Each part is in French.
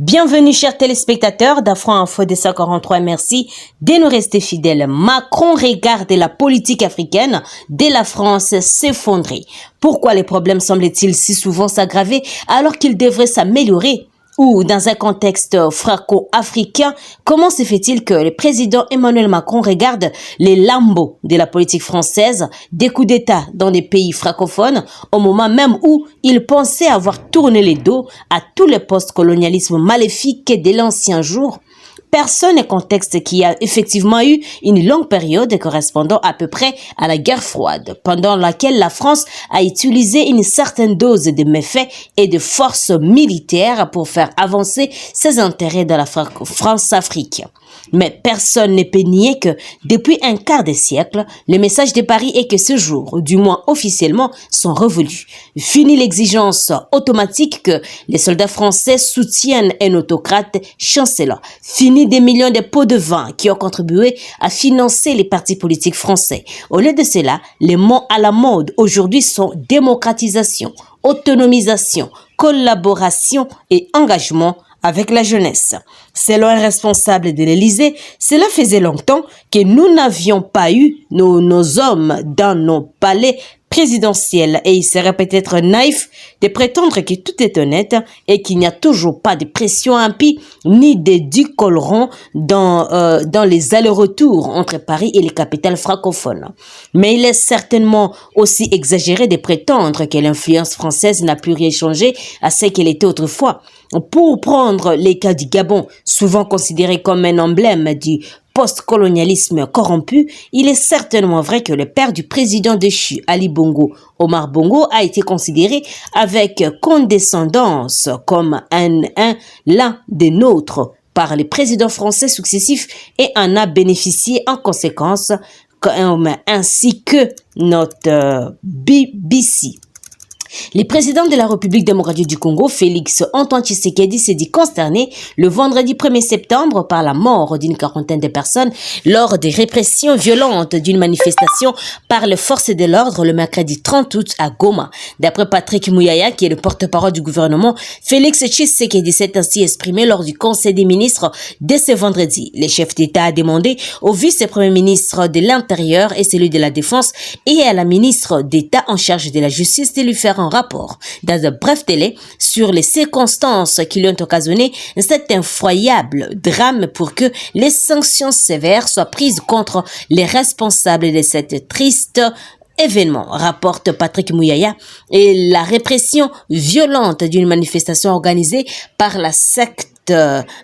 Bienvenue chers téléspectateurs d'Afro Info 243, merci de nous rester fidèles. Macron regarde la politique africaine de la France s'effondrer. Pourquoi les problèmes semblent-ils si souvent s'aggraver alors qu'ils devraient s'améliorer? Ou dans un contexte franco-africain, comment se fait-il que le président Emmanuel Macron regarde les lambeaux de la politique française, des coups d'État dans des pays francophones, au moment même où il pensait avoir tourné les dos à tout le post-colonialisme maléfique de l'ancien jour? Personne n'est contexte qui a effectivement eu une longue période correspondant à peu près à la guerre froide, pendant laquelle la France a utilisé une certaine dose de méfaits et de forces militaires pour faire avancer ses intérêts dans la France-Afrique. Mais personne ne peut nier que depuis un quart de siècle, le message de Paris est que ce jour, du moins officiellement, sont révolus. Fini l'exigence automatique que les soldats français soutiennent un autocrate chancelant. Fini des millions de pots de vin qui ont contribué à financer les partis politiques français. Au lieu de cela, les mots à la mode aujourd'hui sont démocratisation, autonomisation, collaboration et engagement avec la jeunesse. Selon un responsable de l'Élysée, cela faisait longtemps que nous n'avions pas eu nos hommes dans nos palais présidentiels et il serait peut-être naïf de prétendre que tout est honnête et qu'il n'y a toujours pas de pression impie ni de décollerons dans les allers-retours entre Paris et les capitales francophones. Mais il est certainement aussi exagéré de prétendre que l'influence française n'a plus rien changé à ce qu'elle était autrefois. Pour prendre les cas du Gabon, souvent considéré comme un emblème du post-colonialisme corrompu, il est certainement vrai que le père du président déchu, Ali Bongo, Omar Bongo, a été considéré avec condescendance comme l'un des nôtres par les présidents français successifs et en a bénéficié en conséquence, ainsi que notre BBC. Le président de la République démocratique du Congo, Félix Antoine Tshisekedi, s'est dit consterné le vendredi 1er septembre par la mort d'une quarantaine de personnes lors des répressions violentes d'une manifestation par les forces de l'ordre le mercredi 30 août à Goma. D'après Patrick Muyaya, qui est le porte-parole du gouvernement, Félix Tshisekedi s'est ainsi exprimé lors du Conseil des ministres de ce vendredi. Le chef d'État a demandé au vice-premier ministre de l'Intérieur et celui de la Défense et à la ministre d'État en charge de la Justice de lui faire un rapport dans un bref délai sur les circonstances qui lui ont occasionné cet effroyable drame pour que les sanctions sévères soient prises contre les responsables de cette triste événement, rapporte Patrick Muyaya, et la répression violente d'une manifestation organisée par la secte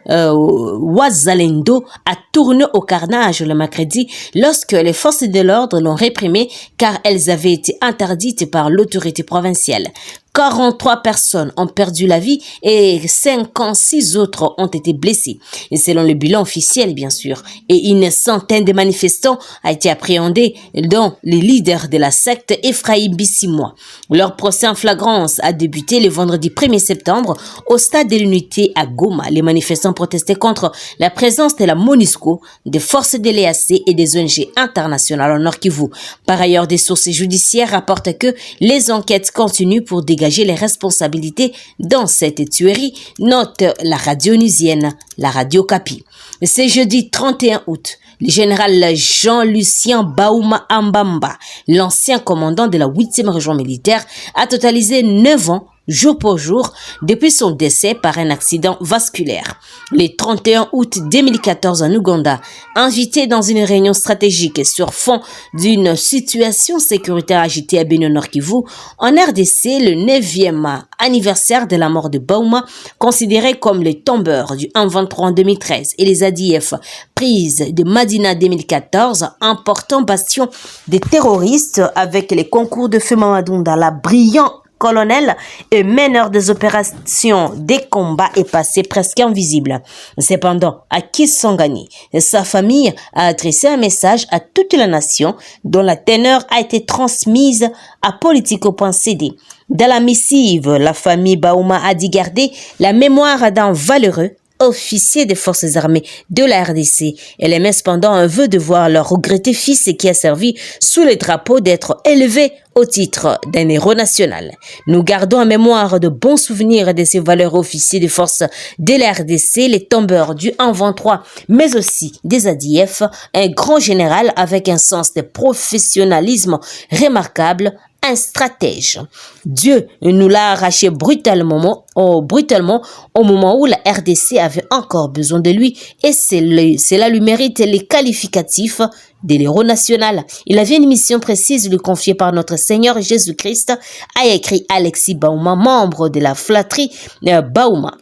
Wazalendo a tourné au carnage le mercredi lorsque les forces de l'ordre l'ont réprimée car elles avaient été interdites par l'autorité provinciale. 43 personnes ont perdu la vie et 56 autres ont été blessées. Et selon le bilan officiel, bien sûr. Et une centaine de manifestants a été appréhendés, dont les leaders de la secte Ephraïm Bissimois. Leur procès en flagrance a débuté le vendredi 1er septembre au stade de l'Unité à Goma. Les manifestants protestaient contre la présence de la MONUSCO, des forces de l'EAC et des ONG internationales au Nord Kivu. Par ailleurs, des sources judiciaires rapportent que les enquêtes continuent pour dégager les responsabilités dans cette tuerie, note la radio onusienne, la radio Kapi. C'est jeudi 31 août. Le général Jean-Lucien Baouma Ambamba, l'ancien commandant de la 8e région militaire, a totalisé 9 ans jour pour jour depuis son décès par un accident vasculaire. Le 31 août 2014 en Ouganda, invité dans une réunion stratégique sur fond d'une situation sécuritaire agitée à Bénin-Nord Kivu, en RDC, le 9e anniversaire de la mort de Baouma, considéré comme le tombeur du 1-23 en 2013 et les ADF prises de Madina 2014, important bastion des terroristes avec les concours de feu Mamadou la brillant colonel et meneur des opérations des combats est passé presque invisible. Cependant, à Kisangani, sa famille a adressé un message à toute la nation dont la teneur a été transmise à Politico.cd. Dans la missive, la famille Baouma a dit garder la mémoire d'un valeureux, officiers des forces armées de la RDC. Elle émet cependant un vœu de voir leur regretté fils qui a servi sous le drapeau d'être élevé au titre d'un héros national. Nous gardons en mémoire de bons souvenirs de ces valeureux officiers des forces de la RDC, les tombeurs du 1-23, mais aussi des ADF, un grand général avec un sens de professionnalisme remarquable, un stratège. Dieu nous l'a arraché brutalement au moment où la RDC avait encore besoin de lui et cela lui mérite les qualificatifs de l'héros national. Il avait une mission précise lui confiée par notre Seigneur Jésus-Christ, a écrit Alexis Bauma, membre de la flatterie Bauma.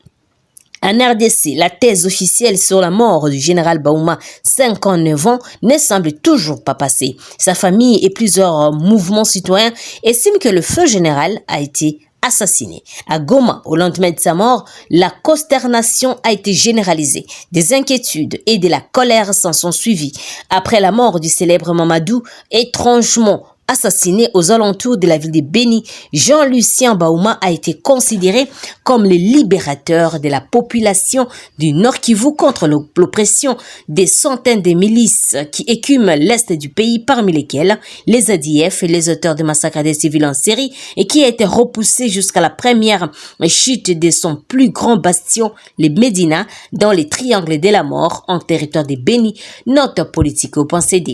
En RDC, la thèse officielle sur la mort du général Bauma, 59 ans, ne semble toujours pas passer. Sa famille et plusieurs mouvements citoyens estiment que le feu général a été assassiné. À Goma, au lendemain de sa mort, la consternation a été généralisée. Des inquiétudes et de la colère s'en sont suivies. Après la mort du célèbre Mamadou, étrangement assassiné aux alentours de la ville de Beni, Jean-Lucien Bauma a été considéré comme le libérateur de la population du Nord Kivu contre l'oppression des centaines de milices qui écument l'est du pays, parmi lesquelles les ADF et les auteurs de massacres des civils en série, et qui a été repoussé jusqu'à la première chute de son plus grand bastion, les Médina, dans les triangles de la mort en territoire de Beni, note politico-pensée.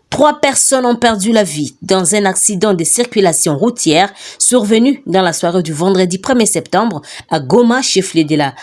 3 personnes ont perdu la vie dans un accident de circulation routière survenu dans la soirée du vendredi 1er septembre à Goma, chef-lieu de la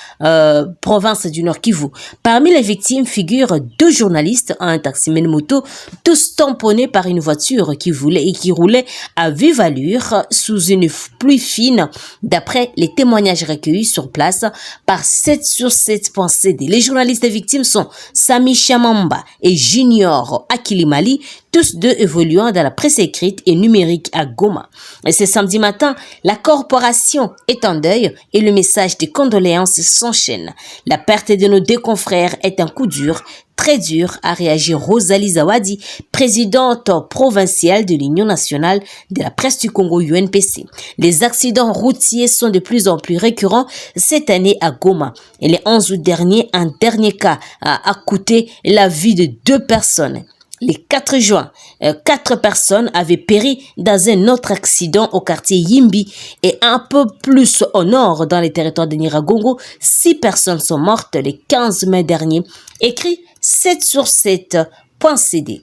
province du Nord Kivu. Parmi les victimes figurent 2 journalistes, un taximan moto, tous tamponnés par une voiture qui roulait à vive allure sous une pluie fine, d'après les témoignages recueillis sur place par 7 sur 7 pensées. Les journalistes victimes sont Sami Chamamba et Junior Akilimali, tous 2 évoluant dans la presse écrite et numérique à Goma. Et ce samedi matin, la corporation est en deuil et le message de condoléances s'enchaîne. La perte de nos 2 confrères est un coup dur, très dur, a réagi Rosalie Zawadi, présidente provinciale de l'Union nationale de la presse du Congo UNPC. Les accidents routiers sont de plus en plus récurrents cette année à Goma. Et le 11 août dernier, un dernier cas a coûté la vie de 2 personnes. Le 4 juin, 4 personnes avaient péri dans un autre accident au quartier Yimbi et un peu plus au nord dans les territoires de Nyiragongo. 6 personnes sont mortes le 15 mai dernier. Écrit 7 sur 7.cd.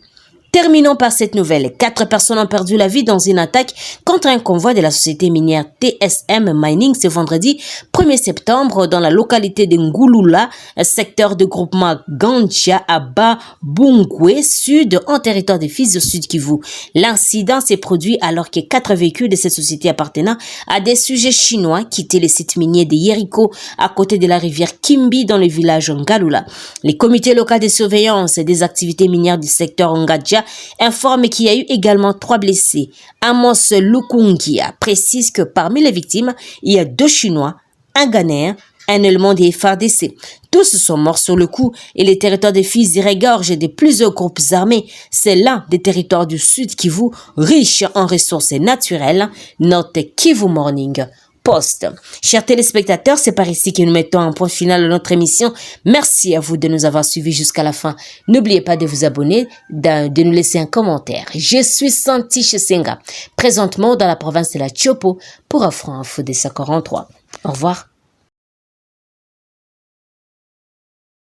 Terminons par cette nouvelle. 4 personnes ont perdu la vie dans une attaque contre un convoi de la société minière TSM Mining ce vendredi 1er septembre dans la localité de Ngouloula, secteur de groupement Gandia à Babungwe Sud, en territoire des Fils du Sud Kivu. L'incident s'est produit alors que 4 véhicules de cette société appartenant à des sujets chinois quittaient le site minier de Yeriko à côté de la rivière Kimbi dans le village Ngaloula. Les comités locaux de surveillance des activités minières du secteur Ngadja informe qu'il y a eu également 3 blessés. Amos Lukungia précise que parmi les victimes, il y a 2 Chinois, un Ghanéen, un Allemand des FARDC. Tous sont morts sur le coup et les territoires des Fizi regorgent de plusieurs groupes armés. C'est l'un des territoires du Sud Kivu, riche en ressources naturelles. Note Kivu Morning Post. Chers téléspectateurs, c'est par ici que nous mettons un point final à notre émission. Merci à vous de nous avoir suivis jusqu'à la fin. N'oubliez pas de vous abonner, de nous laisser un commentaire. Je suis Santi Chesenga, présentement dans la province de la Tchopo pour Afro Info des 43. Au revoir.